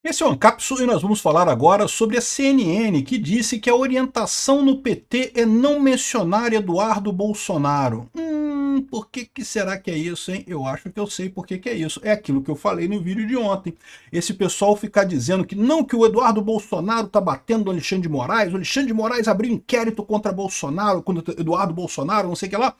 Esse é o Ancapsu e nós vamos falar agora sobre a CNN, que disse que a orientação no PT é não mencionar Eduardo Bolsonaro. Por que será que é isso, hein? Eu acho que eu sei por que é isso. É aquilo que eu falei no vídeo de ontem. Esse pessoal ficar dizendo que não, que o Eduardo Bolsonaro tá batendo no Alexandre de Moraes, o Alexandre de Moraes abriu inquérito contra Bolsonaro, contra Eduardo Bolsonaro, não sei o que lá.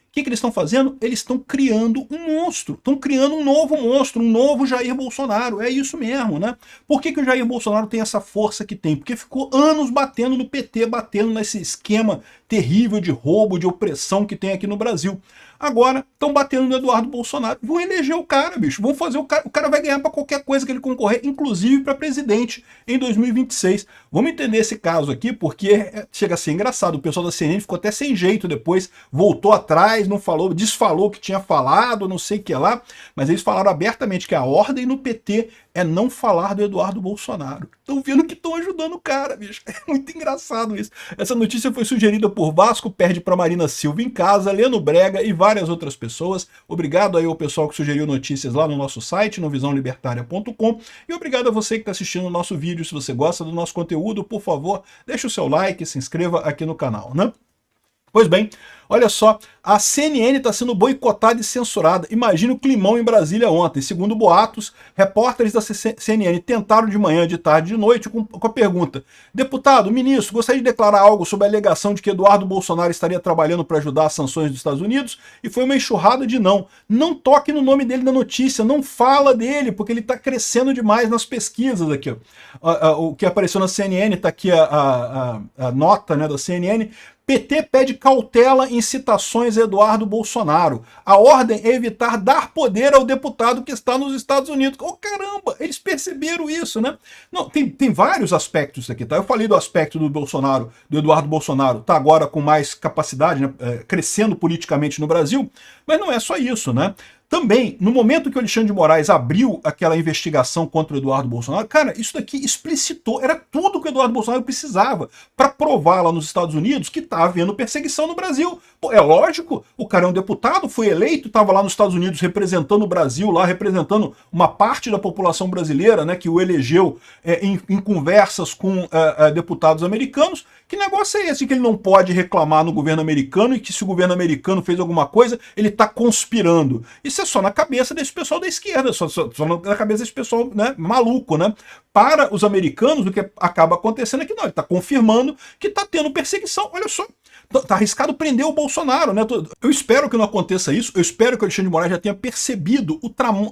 O que eles estão fazendo? Eles estão criando um monstro, estão criando um novo monstro, um novo Jair Bolsonaro, é isso mesmo, né? Por que o Jair Bolsonaro tem essa força que tem? Porque ficou anos batendo no PT, batendo nesse esquema terrível de roubo, de opressão que tem aqui no Brasil. Agora estão batendo no Eduardo Bolsonaro, vão eleger o cara, bicho, vão fazer o cara vai ganhar para qualquer coisa que ele concorrer, inclusive para presidente em 2026. Vamos entender esse caso aqui, porque chega a ser engraçado, o pessoal da CNN ficou até sem jeito depois, voltou atrás, não falou, desfalou que tinha falado, não sei o que lá, mas eles falaram abertamente que a ordem no PT é não falar do Eduardo Bolsonaro. Estão vendo que estão ajudando o cara, bicho. É muito engraçado isso. Essa notícia foi sugerida por Vasco Perde para Marina Silva em Casa, Leno Brega e várias outras pessoas. Obrigado aí ao pessoal que sugeriu notícias lá no nosso site, no visãolibertaria.com. E obrigado a você que está assistindo o nosso vídeo. Se você gosta do nosso conteúdo, por favor, deixe o seu like e se inscreva aqui no canal, né? Pois bem, olha só, a CNN está sendo boicotada e censurada. Imagina o climão em Brasília ontem. Segundo boatos, repórteres da CNN tentaram de manhã, de tarde, de noite com a pergunta: deputado, ministro, gostaria de declarar algo sobre a alegação de que Eduardo Bolsonaro estaria trabalhando para ajudar as sanções dos Estados Unidos? E foi uma enxurrada de não. Não toque no nome dele na notícia, não fala dele, porque ele está crescendo demais nas pesquisas aqui. O que apareceu na CNN, está aqui a nota, né, da CNN. PT pede cautela em citações a Eduardo Bolsonaro. A ordem é evitar dar poder ao deputado que está nos Estados Unidos. Oh, caramba, eles perceberam isso, né? Não, tem vários aspectos aqui, tá? Eu falei do aspecto do Bolsonaro, do Eduardo Bolsonaro, tá agora com mais capacidade, né, crescendo politicamente no Brasil, mas não é só isso, né? Também, no momento que o Alexandre de Moraes abriu aquela investigação contra o Eduardo Bolsonaro, cara, isso daqui explicitou, era tudo que o Eduardo Bolsonaro precisava para provar lá nos Estados Unidos que está havendo perseguição no Brasil. Pô, é lógico, o cara é um deputado, foi eleito, estava lá nos Estados Unidos representando o Brasil, lá representando uma parte da população brasileira, né, que o elegeu em conversas com deputados americanos. Que negócio é esse que ele não pode reclamar no governo americano e que se o governo americano fez alguma coisa, ele está conspirando? Isso é só na cabeça desse pessoal da esquerda, só na cabeça desse pessoal, né, maluco, né? Para os americanos, o que acaba acontecendo é que não, ele está confirmando que está tendo perseguição. Olha só, tá arriscado prender o Bolsonaro, né? Eu espero que não aconteça isso, eu espero que o Alexandre de Moraes já tenha percebido o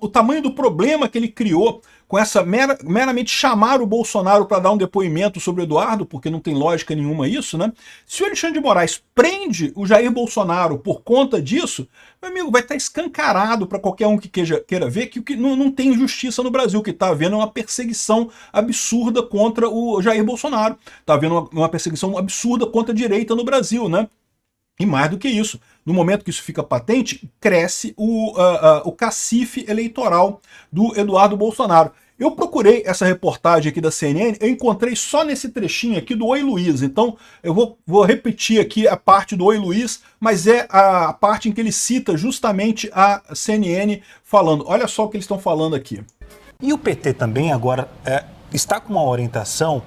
tamanho do problema que ele criou com essa meramente chamar o Bolsonaro para dar um depoimento sobre o Eduardo, porque não tem lógica nenhuma isso, né? Se o Alexandre de Moraes prende o Jair Bolsonaro por conta disso, meu amigo, vai estar escancarado para qualquer um que queira ver que não tem justiça no Brasil, que está havendo uma perseguição absurda contra o Jair Bolsonaro. Está havendo uma perseguição absurda contra a direita no Brasil, né? E mais do que isso, no momento que isso fica patente, cresce o cacife eleitoral do Eduardo Bolsonaro. Eu procurei essa reportagem aqui da CNN, eu encontrei só nesse trechinho aqui do Oi Luiz. Então eu vou repetir aqui a parte do Oi Luiz, mas é a parte em que ele cita justamente a CNN falando. Olha só o que eles estão falando aqui. E o PT também agora está com uma orientação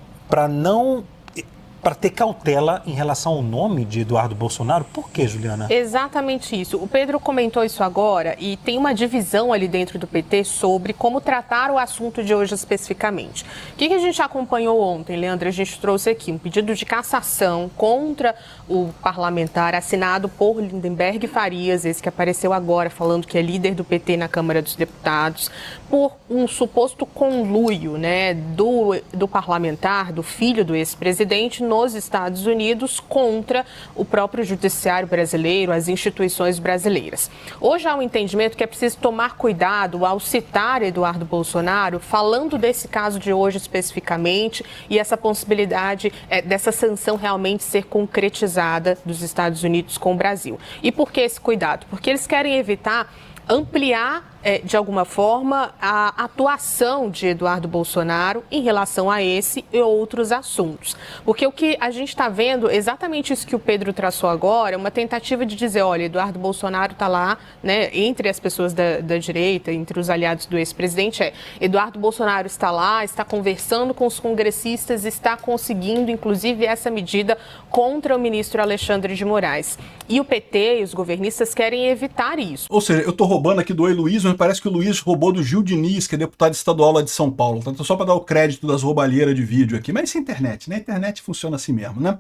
para ter cautela em relação ao nome de Eduardo Bolsonaro. Por quê, Juliana? Exatamente isso. O Pedro comentou isso agora e tem uma divisão ali dentro do PT sobre como tratar o assunto de hoje especificamente. O que a gente acompanhou ontem, Leandro? A gente trouxe aqui um pedido de cassação contra o parlamentar assinado por Lindenberg Farias, esse que apareceu agora falando que é líder do PT na Câmara dos Deputados, por um suposto conluio, né, do parlamentar, do filho do ex-presidente, nos Estados Unidos contra o próprio judiciário brasileiro, as instituições brasileiras. Hoje há um entendimento que é preciso tomar cuidado ao citar Eduardo Bolsonaro, falando desse caso de hoje especificamente e essa possibilidade dessa sanção realmente ser concretizada dos Estados Unidos com o Brasil. E por que esse cuidado? Porque eles querem evitar ampliar de alguma forma, a atuação de Eduardo Bolsonaro em relação a esse e outros assuntos. Porque o que a gente está vendo, exatamente isso que o Pedro traçou agora, é uma tentativa de dizer, olha, Eduardo Bolsonaro está lá, né, entre as pessoas da direita, entre os aliados do ex-presidente, Eduardo Bolsonaro está lá, está conversando com os congressistas, está conseguindo, inclusive, essa medida contra o ministro Alexandre de Moraes. E o PT e os governistas querem evitar isso. Ou seja, eu estou roubando aqui do Luiz, mas parece que o Luiz roubou do Gil Diniz, que é deputado estadual lá de São Paulo. Então, só para dar o crédito das roubalheiras de vídeo aqui. Mas isso é internet, né? A internet funciona assim mesmo, né?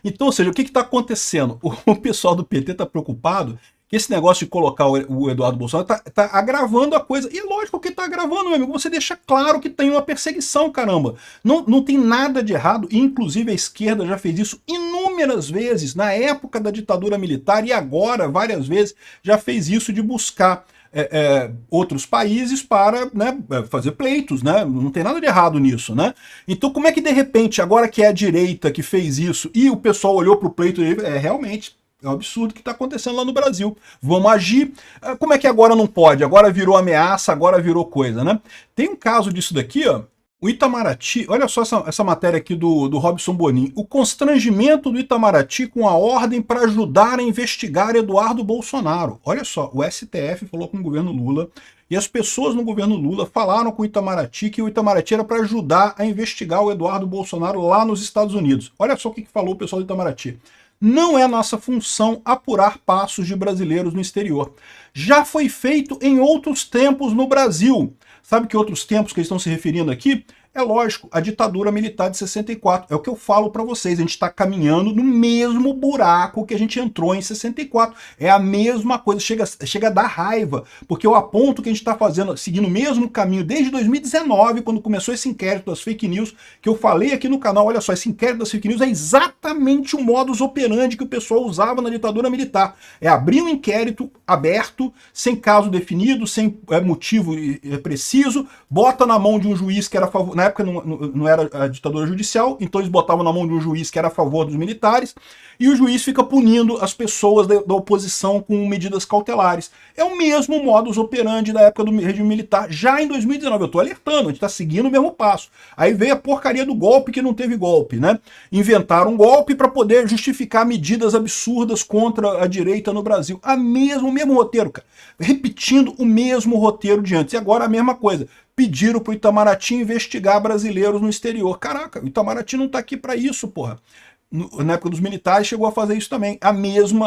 Então, ou seja, o que está acontecendo? O pessoal do PT está preocupado que esse negócio de colocar o Eduardo Bolsonaro está agravando a coisa. E é lógico que está agravando, meu amigo. Você deixa claro que tem uma perseguição, caramba. Não tem nada de errado. E, inclusive, a esquerda já fez isso inúmeras vezes. Na época da ditadura militar e agora, várias vezes, já fez isso de buscar outros países para, né, fazer pleitos, né? Não tem nada de errado nisso, né? Então, como é que, de repente, agora que é a direita que fez isso e o pessoal olhou para o pleito e realmente... É um absurdo o que está acontecendo lá no Brasil. Vamos agir. Como é que agora não pode? Agora virou ameaça, agora virou coisa, né? Tem um caso disso daqui, ó. O Itamaraty, olha só essa matéria aqui do Robson Bonin. O constrangimento do Itamaraty com a ordem para ajudar a investigar Eduardo Bolsonaro. Olha só, o STF falou com o governo Lula e as pessoas no governo Lula falaram com o Itamaraty que o Itamaraty era para ajudar a investigar o Eduardo Bolsonaro lá nos Estados Unidos. Olha só o que falou o pessoal do Itamaraty. Não é nossa função apurar passos de brasileiros no exterior. Já foi feito em outros tempos no Brasil. Sabe que outros tempos que eles estão se referindo aqui? É lógico, a ditadura militar de 64. É o que eu falo para vocês, a gente está caminhando no mesmo buraco que a gente entrou em 64. É a mesma coisa, chega a dar raiva, porque eu aponto que a gente está fazendo, seguindo o mesmo caminho desde 2019, quando começou esse inquérito das fake news, que eu falei aqui no canal, olha só, esse inquérito das fake news é exatamente o modus operandi que o pessoal usava na ditadura militar. É abrir um inquérito aberto, sem caso definido, sem motivo preciso, bota na mão de um juiz que era a favor. Na época não era a ditadura judicial, então eles botavam na mão de um juiz que era a favor dos militares, e o juiz fica punindo as pessoas da oposição com medidas cautelares. É o mesmo modus operandi da época do regime militar, já em 2019. Eu estou alertando, a gente está seguindo o mesmo passo. Aí veio a porcaria do golpe que não teve golpe, né? Inventaram um golpe para poder justificar medidas absurdas contra a direita no Brasil. O mesmo roteiro, cara. Repetindo o mesmo roteiro de antes. E agora a mesma coisa. Pediram pro Itamaraty investigar brasileiros no exterior. Caraca, o Itamaraty não tá aqui para isso, porra. Na época dos militares chegou a fazer isso também.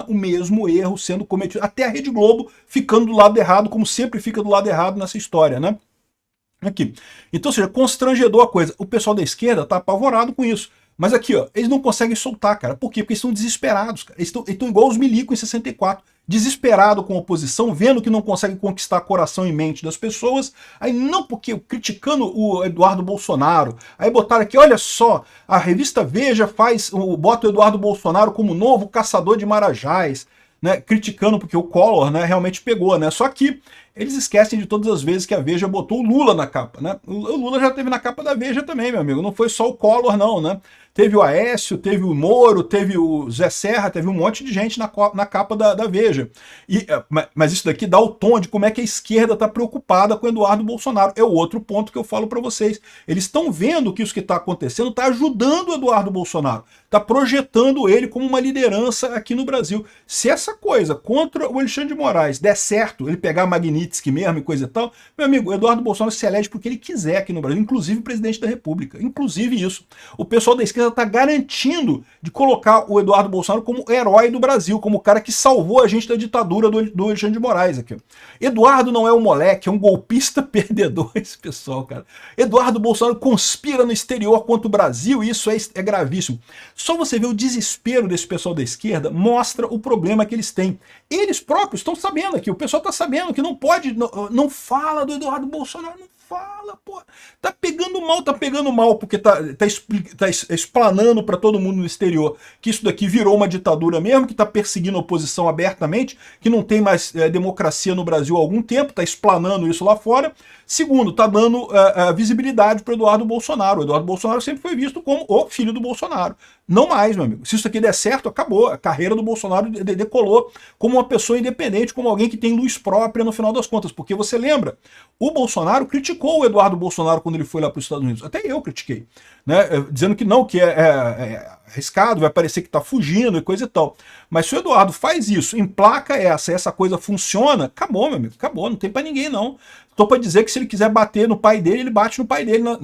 O mesmo erro sendo cometido. Até a Rede Globo ficando do lado errado, como sempre fica do lado errado nessa história, né? Aqui. Então, ou seja, constrangedor a coisa. O pessoal da esquerda tá apavorado com isso. Mas aqui, ó, eles não conseguem soltar, cara. Por quê? Porque eles estão desesperados, cara. Eles estão igual os milicos em 64. Desesperado com a oposição, vendo que não consegue conquistar coração e mente das pessoas, aí não porque criticando o Eduardo Bolsonaro, aí botaram aqui, olha só, a revista Veja bota o Eduardo Bolsonaro como novo caçador de marajás, né, criticando porque o Collor, né, realmente pegou, né, só que eles esquecem de todas as vezes que a Veja botou o Lula na capa, né, o Lula já teve na capa da Veja também, meu amigo, não foi só o Collor não, né. Teve o Aécio, teve o Moro, teve o Zé Serra, teve um monte de gente na capa da Veja. Mas isso daqui dá o tom de como é que a esquerda está preocupada com o Eduardo Bolsonaro. É o outro ponto que eu falo para vocês. Eles estão vendo que isso que está acontecendo está ajudando o Eduardo Bolsonaro, está projetando ele como uma liderança aqui no Brasil. Se essa coisa contra o Alexandre de Moraes der certo, ele pegar Magnitsky mesmo e coisa e tal, meu amigo, o Eduardo Bolsonaro se elege porque ele quiser aqui no Brasil, inclusive presidente da República. Inclusive isso. O pessoal da esquerda está garantindo de colocar o Eduardo Bolsonaro como herói do Brasil, como o cara que salvou a gente da ditadura do Alexandre de Moraes aqui. Eduardo não é um moleque, é um golpista perdedor esse pessoal, cara. Eduardo Bolsonaro conspira no exterior contra o Brasil e isso é gravíssimo. Só você ver o desespero desse pessoal da esquerda mostra o problema que eles têm. Eles próprios estão sabendo aqui, o pessoal está sabendo que não pode, não fala do Eduardo Bolsonaro, não fala, pô. Tá pegando mal, porque tá explanando para todo mundo no exterior que isso daqui virou uma ditadura mesmo, que tá perseguindo a oposição abertamente, que não tem mais democracia no Brasil há algum tempo, tá explanando isso lá fora. Segundo, tá dando visibilidade para Eduardo Bolsonaro. O Eduardo Bolsonaro sempre foi visto como o filho do Bolsonaro. Não mais, meu amigo. Se isso aqui der certo, acabou. A carreira do Bolsonaro decolou como uma pessoa independente, como alguém que tem luz própria no final das contas. Porque você lembra, o Bolsonaro criticou o Eduardo Bolsonaro quando ele foi lá para os Estados Unidos. Até eu critiquei, né? Dizendo que não, que é arriscado, vai parecer que está fugindo e coisa e tal. Mas se o Eduardo faz isso, emplaca essa coisa funciona, acabou, meu amigo. Acabou, não tem para ninguém, não. Estou para dizer que se ele quiser bater no pai dele, ele bate no pai dele. Eu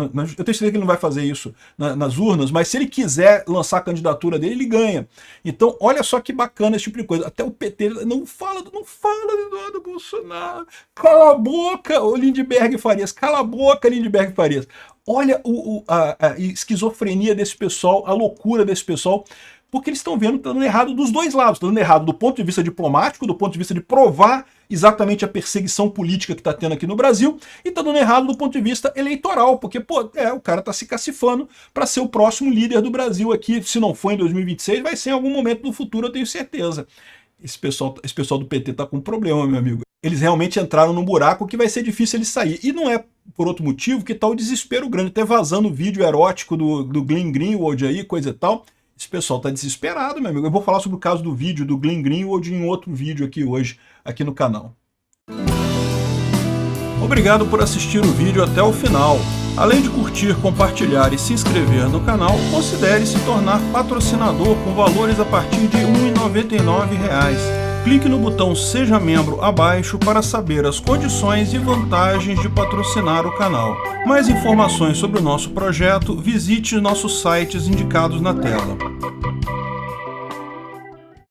tenho certeza que ele não vai fazer isso nas urnas, mas se ele quiser lançar a candidatura dele, ele ganha. Então, olha só que bacana esse tipo de coisa. Até o PT não fala do Eduardo Bolsonaro. Cala a boca, o Lindbergh Farias. Cala a boca, Lindbergh Farias. Olha a esquizofrenia desse pessoal, a loucura desse pessoal, porque eles estão vendo que está dando errado dos dois lados. Está dando errado do ponto de vista diplomático, do ponto de vista de provar exatamente a perseguição política que está tendo aqui no Brasil, e está dando errado do ponto de vista eleitoral, porque o cara está se cacifando para ser o próximo líder do Brasil aqui. Se não for em 2026, vai ser em algum momento no futuro, eu tenho certeza. Esse pessoal do PT está com um problema, meu amigo. Eles realmente entraram num buraco que vai ser difícil eles sair. E não é por outro motivo que está o desespero grande. Até vazando o vídeo erótico do Glenn Greenwald aí, coisa e tal. Esse pessoal tá desesperado, meu amigo. Eu vou falar sobre o caso do vídeo do Glenn Greenwald em outro vídeo aqui hoje, aqui no canal. Obrigado por assistir o vídeo até o final. Além de curtir, compartilhar e se inscrever no canal, considere se tornar patrocinador com valores a partir de R$ 1,99. Clique no botão Seja Membro abaixo para saber as condições e vantagens de patrocinar o canal. Mais informações sobre o nosso projeto, visite nossos sites indicados na tela.